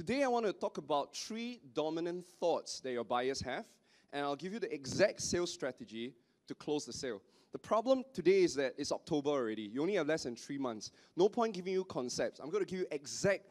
Today I want to talk about 3 dominant thoughts that your buyers have, and I'll give you the exact sales strategy to close the sale. The problem today is that it's October already. You only have less than 3 months. No point giving you concepts. I'm going to give you exact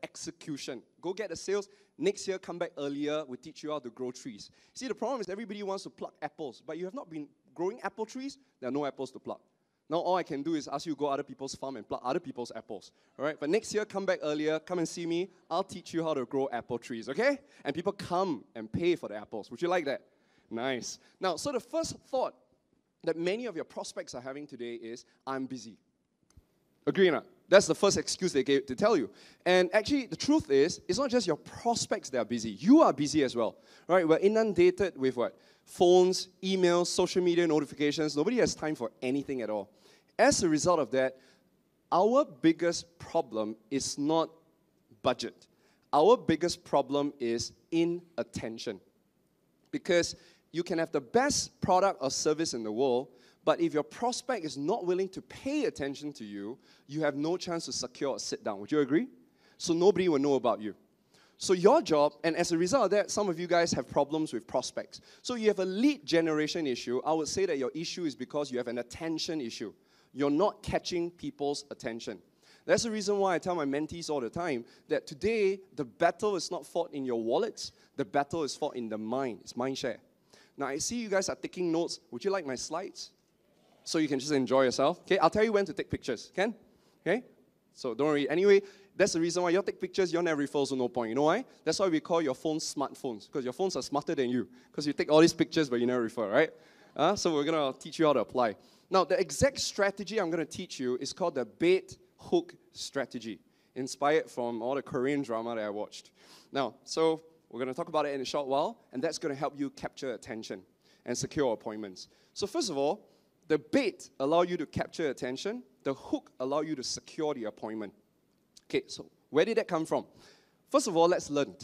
execution. Go get the sales. Next year, come back earlier. We'll teach you how to grow trees. See, the problem is everybody wants to pluck apples, but you have not been growing apple trees. There are no apples to pluck. Now all I can do is ask you to go other people's farm and pluck other people's apples. All right? But next year, come back earlier. Come and see me. I'll teach you how to grow apple trees, okay? And people come and pay for the apples. Would you like that? Nice. Now, so the first thought that many of your prospects are having today is, I'm busy. Agree or not? That's the first excuse they gave to tell you. And actually, the truth is, it's not just your prospects that are busy. You are busy as well. Right? We're inundated with what? Phones, emails, social media notifications. Nobody has time for anything at all. As a result of that, our biggest problem is not budget. Our biggest problem is inattention. Because you can have the best product or service in the world, but if your prospect is not willing to pay attention to you, you have no chance to secure a sit down. Would you agree? So nobody will know about you. So your job, and as a result of that, some of you guys have problems with prospects. So you have a lead generation issue. I would say that your issue is because you have an attention issue. You're not catching people's attention. That's the reason why I tell my mentees all the time that today, the battle is not fought in your wallets. The battle is fought in the mind. It's mind share. Now, I see you guys are taking notes. Would you like my slides? So you can just enjoy yourself. Okay, I'll tell you when to take pictures. Can? Okay? So don't worry. Anyway, that's the reason why you take pictures, you never refer, so no point. You know why? That's why we call your phones smartphones, because your phones are smarter than you. Because you take all these pictures, but you never refer, right? So we're going to teach you how to apply. Now, the exact strategy I'm going to teach you is called the bait hook strategy, inspired from all the Korean drama that I watched. Now, so we're going to talk about it in a short while, and that's going to help you capture attention and secure appointments. So first of all, the bait allows you to capture attention. The hook allows you to secure the appointment. Okay, so where did that come from? First of all, let's learn.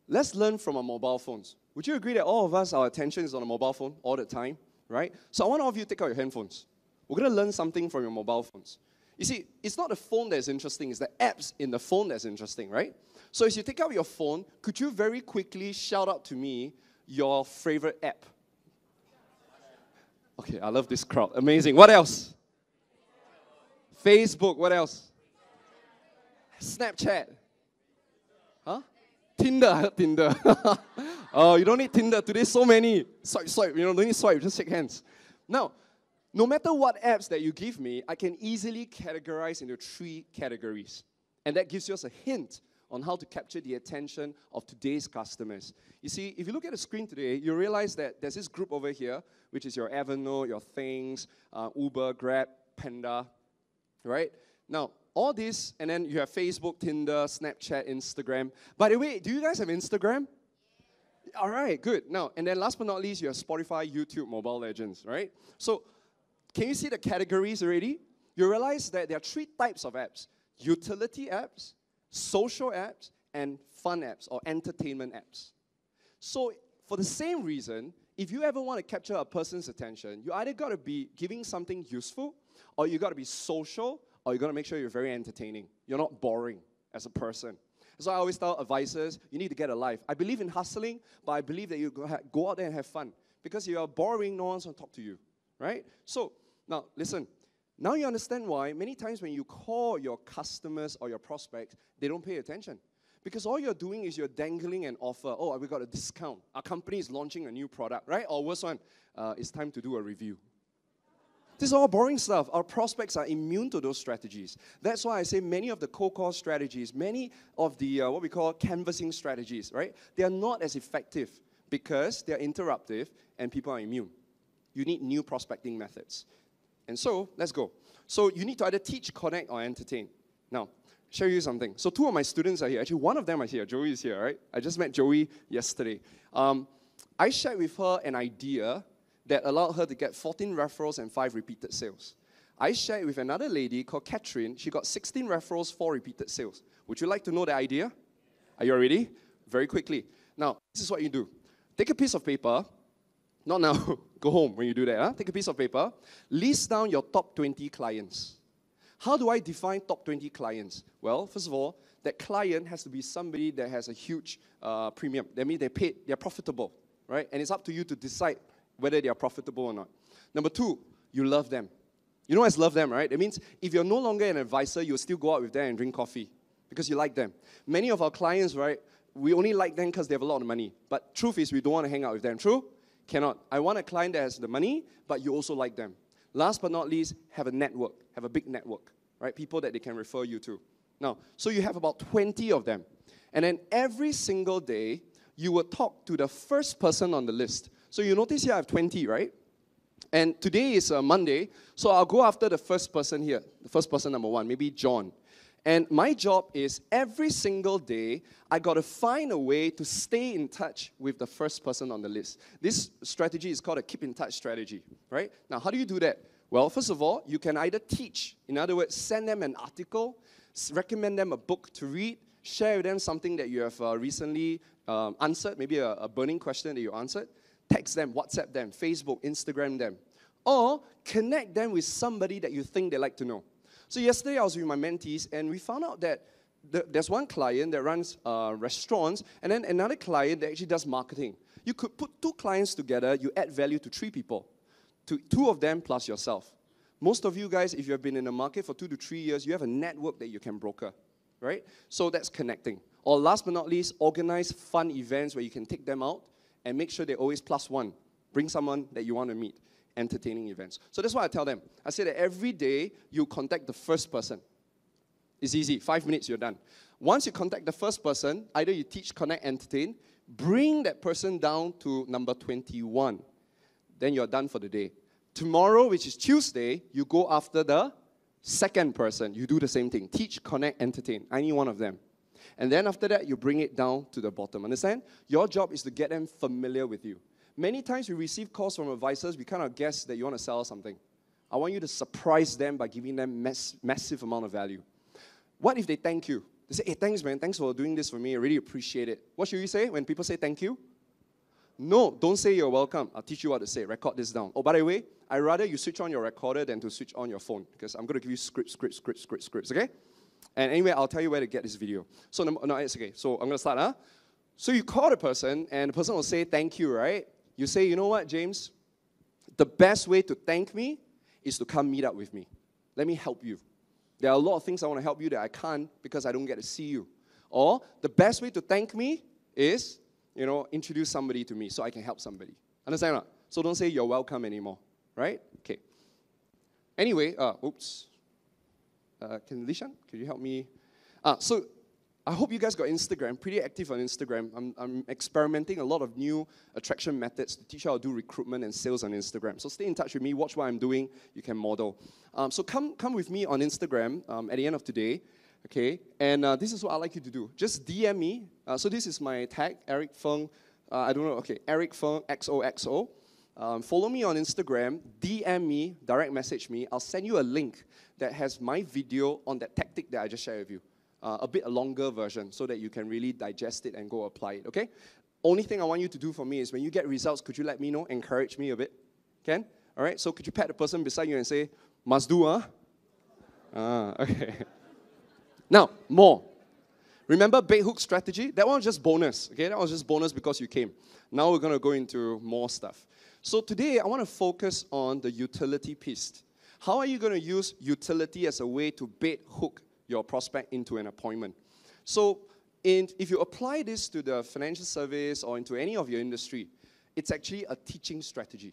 Let's learn from our mobile phones. Would you agree that all of us, our attention is on a mobile phone all the time, right? So I want all of you to take out your handphones. We're going to learn something from your mobile phones. You see, it's not the phone that's interesting, it's the apps in the phone that's interesting, right? So as you take out your phone, could you very quickly shout out to me your favorite app? Okay, I love this crowd. Amazing. What else? Facebook. What else? Snapchat. Huh? Tinder. I heard Tinder. Oh, you don't need Tinder. Today, so many. Swipe. You know, don't need swipe. Just shake hands. Now, no matter what apps that you give me, I can easily categorize into 3 categories. And that gives us a hint on how to capture the attention of today's customers. You see, if you look at the screen today, you realize that there's this group over here, which is your Evernote, your Things, Uber, Grab, Panda, right? Now, all this, and then you have Facebook, Tinder, Snapchat, Instagram. By the way, do you guys have Instagram? All right, good. Now, and then last but not least, you have Spotify, YouTube, Mobile Legends, right? So, can you see the categories already? You realize that there are 3 types of apps. Utility apps, social apps, and fun apps or entertainment apps. So for the same reason, if you ever want to capture a person's attention, you either got to be giving something useful, or you got to be social, or you got to make sure you're very entertaining. You're not boring as a person. So I always tell advisors, you need to get a life. I believe in hustling, but I believe that you go out there and have fun. Because if you're boring, no one's going to talk to you, right? So now listen. Now you understand why many times when you call your customers or your prospects, they don't pay attention. Because all you're doing is you're dangling an offer. Oh, we got a discount. Our company is launching a new product, right? Or worse one, it's time to do a review. This is all boring stuff. Our prospects are immune to those strategies. That's why I say many of the cold call strategies, many of the what we call canvassing strategies, right? They are not as effective because they're interruptive and people are immune. You need new prospecting methods. And so, let's go. So you need to either teach, connect, or entertain. Now, show you something. So 2 of my students are here. Actually, one of them is here. Joey is here, right? I just met Joey yesterday. I shared with her an idea that allowed her to get 14 referrals and 5 repeated sales. I shared with another lady called Catherine. She got 16 referrals, 4 repeated sales. Would you like to know the idea? Are you ready? Very quickly. Now, this is what you do. Take a piece of paper. Not now. Go home when you do that. Huh? Take a piece of paper. List down your top 20 clients. How do I define top 20 clients? Well, first of all, that client has to be somebody that has a huge premium. That means they're profitable, right? And it's up to you to decide whether they are profitable or not. Number two, you love them. You know what's love them, right? It means if you're no longer an advisor, you'll still go out with them and drink coffee because you like them. Many of our clients, right, we only like them because they have a lot of money. But truth is, we don't want to hang out with them. True? Cannot. I want a client that has the money, but you also like them. Last but not least, have a network. Have a big network, right? People that they can refer you to. Now, so you have about 20 of them. And then every single day, you will talk to the first person on the list. So you notice here I have 20, right? And today is Monday, so I'll go after the first person here. The first person, number one, maybe John. And my job is every single day, I got to find a way to stay in touch with the first person on the list. This strategy is called a keep in touch strategy, right? Now, how do you do that? Well, first of all, you can either teach. In other words, send them an article, recommend them a book to read, share with them something that you have recently answered, maybe a burning question that you answered. Text them, WhatsApp them, Facebook, Instagram them. Or connect them with somebody that you think they like to know. So yesterday I was with my mentees and we found out that there's one client that runs restaurants and then another client that actually does marketing. You could put two clients together, you add value to three people. To two of them plus yourself. Most of you guys, if you have been in the market for 2 to 3 years, you have a network that you can broker, right? So that's connecting. Or last but not least, organize fun events where you can take them out and make sure they're always +1. Bring someone that you want to meet. Entertaining events. So that's what I tell them. I say that every day you contact the first person. It's easy. 5 minutes, you're done. Once you contact the first person, either you teach, connect, entertain, bring that person down to number 21. Then you're done for the day. Tomorrow, which is Tuesday, you go after the second person. You do the same thing. Teach, connect, entertain. Any one of them. And then after that, you bring it down to the bottom. Understand? Your job is to get them familiar with you. Many times we receive calls from advisors, we kind of guess that you want to sell something. I want you to surprise them by giving them massive amount of value. What if they thank you? They say, hey, thanks, man. Thanks for doing this for me. I really appreciate it. What should you say when people say thank you? No, don't say you're welcome. I'll teach you what to say. Record this down. Oh, by the way, I'd rather you switch on your recorder than to switch on your phone because I'm going to give you scripts, okay? And anyway, I'll tell you where to get this video. So, no, it's okay. So, I'm going to start, huh? So, you call the person, and the person will say thank you, right? You say, you know what, James? The best way to thank me is to come meet up with me. Let me help you. There are a lot of things I want to help you that I can't because I don't get to see you. Or the best way to thank me is, introduce somebody to me so I can help somebody. Understand or not? So don't say you're welcome anymore, right? Okay. Anyway, Lishan, could you help me? So I hope you guys got Instagram, pretty active on Instagram. I'm experimenting a lot of new attraction methods to teach you how to do recruitment and sales on Instagram. So stay in touch with me, watch what I'm doing, you can model. So come with me on Instagram at the end of today, okay? And this is what I'd like you to do. Just DM me. So this is my tag, Eric Feng, Eric Feng XOXO. Follow me on Instagram, DM me, direct message me. I'll send you a link that has my video on that tactic that I just shared with you. A bit longer version so that you can really digest it and go apply it, okay? Only thing I want you to do for me is when you get results, could you let me know, encourage me a bit? Can? All right, so could you pat the person beside you and say, must do, huh? Okay. Now, more. Remember bait hook strategy? That one was just bonus, okay? That was just bonus because you came. Now we're going to go into more stuff. So today, I want to focus on the utility piece. How are you going to use utility as a way to bait hook your prospect into an appointment? So if you apply this to the financial service or into any of your industry, it's actually a teaching strategy.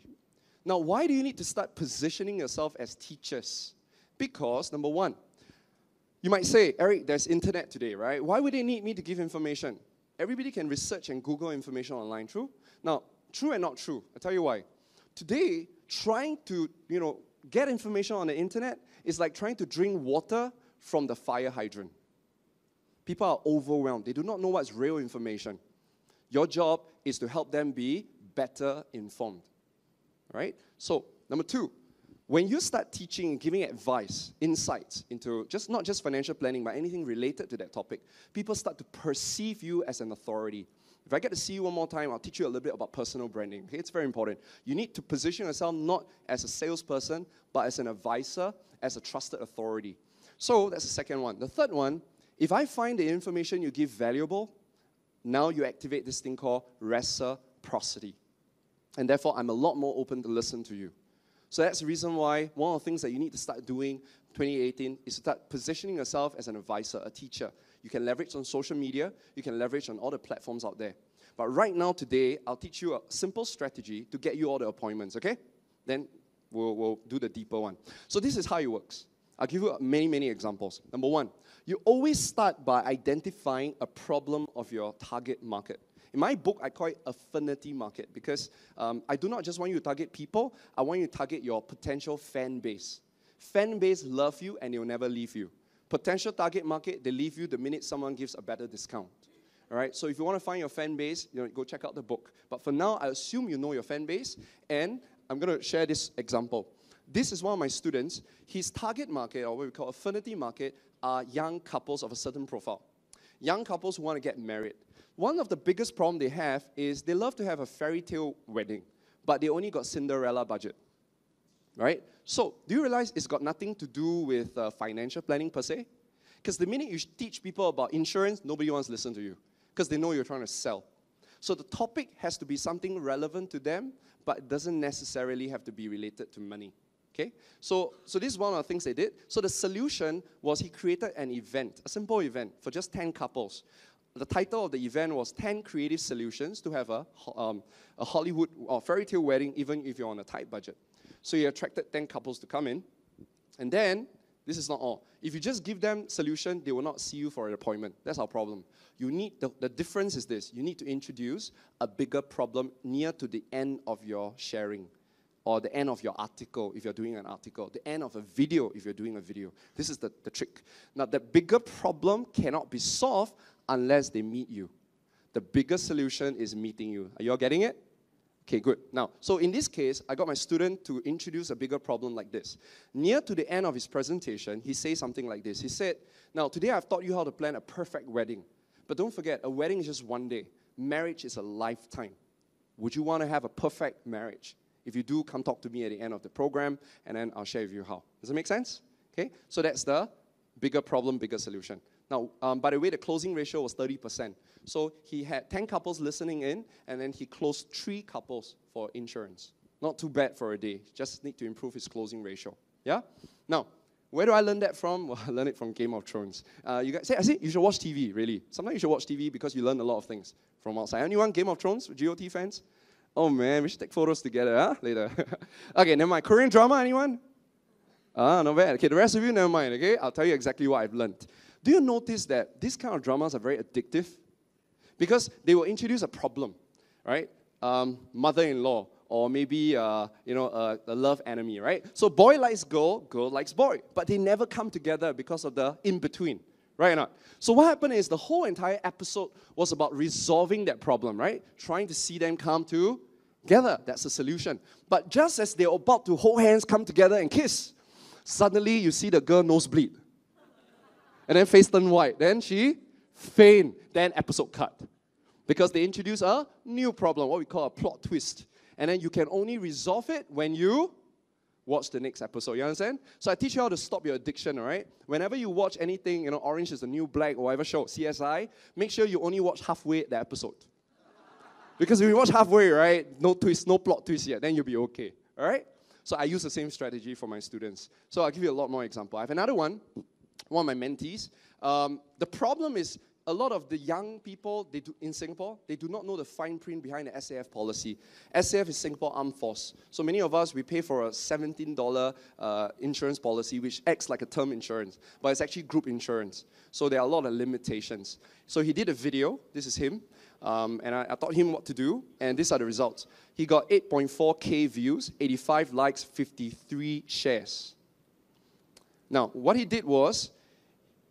Now, why do you need to start positioning yourself as teachers? Because, number one, you might say, Eric, there's internet today, right? Why would they need me to give information? Everybody can research and Google information online, true? Now, true and not true. I'll tell you why. Today, trying to, get information on the internet is like trying to drink water from the fire hydrant. People are overwhelmed. They do not know what's real information. Your job is to help them be better informed. Right? So, number two, when you start teaching and giving advice, insights into not just financial planning, but anything related to that topic, people start to perceive you as an authority. If I get to see you one more time, I'll teach you a little bit about personal branding. Okay? It's very important. You need to position yourself not as a salesperson, but as an advisor, as a trusted authority. So that's the second one. The third one If I find the information you give valuable, now you activate this thing called reciprocity. And therefore, I'm a lot more open to listen to you. So that's the reason why one of the things that you need to start doing 2018 is to start positioning yourself as an advisor, a teacher. You can leverage on social media. You can leverage on all the platforms out there. But right now, today, I'll teach you a simple strategy to get you all the appointments, okay? Then we'll do the deeper one. So this is how it works. I'll give you many, many examples. Number one, you always start by identifying a problem of your target market. In my book, I call it affinity market because I do not just want you to target people, I want you to target your potential fan base. Fan base love you and they'll never leave you. Potential target market, they leave you the minute someone gives a better discount. All right, so if you want to find your fan base, go check out the book. But for now, I assume you know your fan base, and I'm going to share this example. This is one of my students. His target market, or what we call affinity market, are young couples of a certain profile. Young couples who want to get married. One of the biggest problems they have is they love to have a fairy tale wedding, but they only got Cinderella budget. Right? So, do you realize it's got nothing to do with financial planning per se? Because the minute you teach people about insurance, nobody wants to listen to you. Because they know you're trying to sell. So the topic has to be something relevant to them, but it doesn't necessarily have to be related to money. Okay? So this is one of the things they did. So the solution was he created an event, a simple event, for just 10 couples. The title of the event was 10 Creative Solutions to have a Hollywood or fairy tale wedding, even if you're on a tight budget. So he attracted 10 couples to come in. And then, this is not all. If you just give them solution, they will not see you for an appointment. That's our problem. You need, the difference is this. You need to introduce a bigger problem near to the end of your sharing, or the end of your article if you're doing an article, the end of a video if you're doing a video. This is the trick. Now, the bigger problem cannot be solved unless they meet you. The bigger solution is meeting you. Are you all getting it? Okay, good. Now, so in this case, I got my student to introduce a bigger problem like this. Near to the end of his presentation, he says something like this. He said, now, today I've taught you how to plan a perfect wedding. But don't forget, a wedding is just one day. Marriage is a lifetime. Would you want to have a perfect marriage? If you do, come talk to me at the end of the program, and then I'll share with you how. Does that make sense? Okay, so that's the bigger problem, bigger solution. Now, by the way, the closing ratio was 30%. So he had 10 couples listening in, and then he closed 3 couples for insurance. Not too bad for a day. Just need to improve his closing ratio. Yeah? Now, where do I learn that from? Well, I learned it from Game of Thrones. You guys say, I say you should watch TV, really. Sometimes you should watch TV because you learn a lot of things from outside. Anyone Game of Thrones, GOT fans? Oh man, we should take photos together, huh? Later. Okay, never mind. Korean drama, anyone? Not bad. Okay, the rest of you, never mind, okay? I'll tell you exactly what I've learned. Do you notice that these kind of dramas are very addictive? Because they will introduce a problem, right? Mother-in-law, or maybe, a love enemy, right? So boy likes girl, girl likes boy. But they never come together because of the in-between, right or not? So what happened is the whole entire episode was about resolving that problem, right? Trying to see them come together. That's the solution. But just as they're about to hold hands, come together and kiss, suddenly you see the girl nosebleed. And then face turn white. Then she faint. Then episode cut. Because they introduce a new problem, what we call a plot twist. And then you can only resolve it when you watch the next episode. You understand? So I teach you how to stop your addiction, all right? Whenever you watch anything, Orange is the New Black or whatever show, CSI, make sure you only watch halfway the episode. Because if you watch halfway, right, no twist, no plot twist yet, then you'll be okay, all right? So I use the same strategy for my students. So I'll give you a lot more example. I have another one of my mentees. The problem is a lot of the young people in Singapore, they do not know the fine print behind the SAF policy. SAF is Singapore Armed Force. So many of us, we pay for a $17 insurance policy, which acts like a term insurance, but it's actually group insurance. So there are a lot of limitations. So he did a video. This is him. And I taught him what to do, and these are the results. He got 8.4K views, 85 likes, 53 shares. Now, what he did was,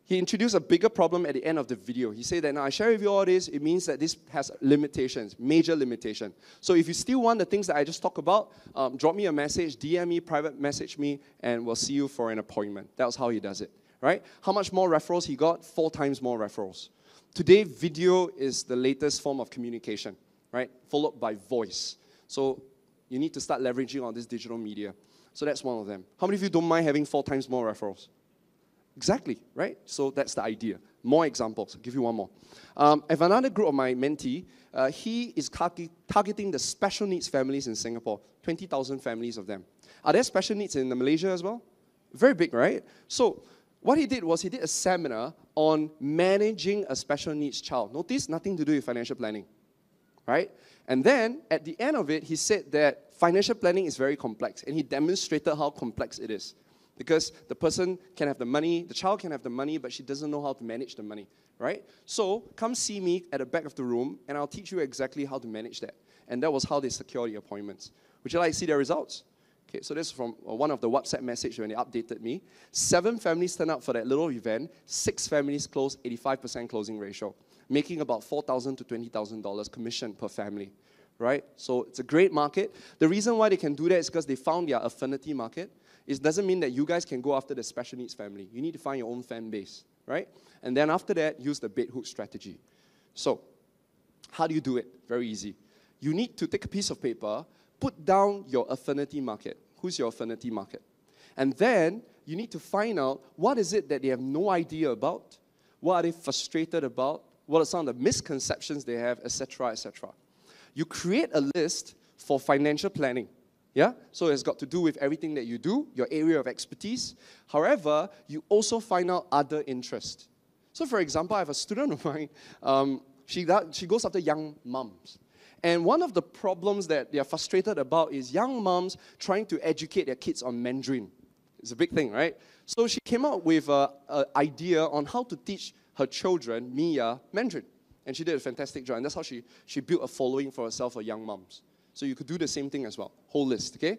he introduced a bigger problem at the end of the video. He said that, now I share with you all this, it means that this has limitations, major limitation. So if you still want the things that I just talked about, drop me a message, DM me, private message me, and we'll see you for an appointment. That's how he does it, right? How much more referrals he got? 4 times more referrals. Today, video is the latest form of communication, right? Followed by voice. So you need to start leveraging on this digital media. So that's one of them. How many of you don't mind having 4 times more referrals? Exactly, right? So that's the idea. More examples. I'll give you one more. I have another group of my mentee. He is targeting the special needs families in Singapore, 20,000 families of them. Are there special needs in Malaysia as well? Very big, right? So what he did was he did a seminar on managing a special needs child. Notice, nothing to do with financial planning, right? And then, at the end of it, he said that financial planning is very complex, and he demonstrated how complex it is. Because the person can have the money, the child can have the money, but she doesn't know how to manage the money, right? So, come see me at the back of the room, and I'll teach you exactly how to manage that. And that was how they secure the appointments. Would you like to see their results? Okay, so this is from one of the WhatsApp messages when they updated me. 7 families turned up for that little event. 6 families closed, 85% closing ratio, making about $4,000 to $20,000 commission per family, right? So it's a great market. The reason why they can do that is because they found their affinity market. It doesn't mean that you guys can go after the special needs family. You need to find your own fan base, right? And then after that, use the bait hook strategy. So how do you do it? Very easy. You need to take a piece of paper, put down your affinity market. Who's your affinity market? And then you need to find out what is it that they have no idea about, what are they frustrated about, what are some of the misconceptions they have, etc., etc. You create a list for financial planning. Yeah? So it's got to do with everything that you do, your area of expertise. However, you also find out other interests. So for example, I have a student of mine, she goes after young moms. And one of the problems that they are frustrated about is young moms trying to educate their kids on Mandarin. It's a big thing, right? So she came up with an idea on how to teach her children, Mia, Mandarin. And she did a fantastic job. And that's how she built a following for herself for young moms. So you could do the same thing as well. Whole list, okay?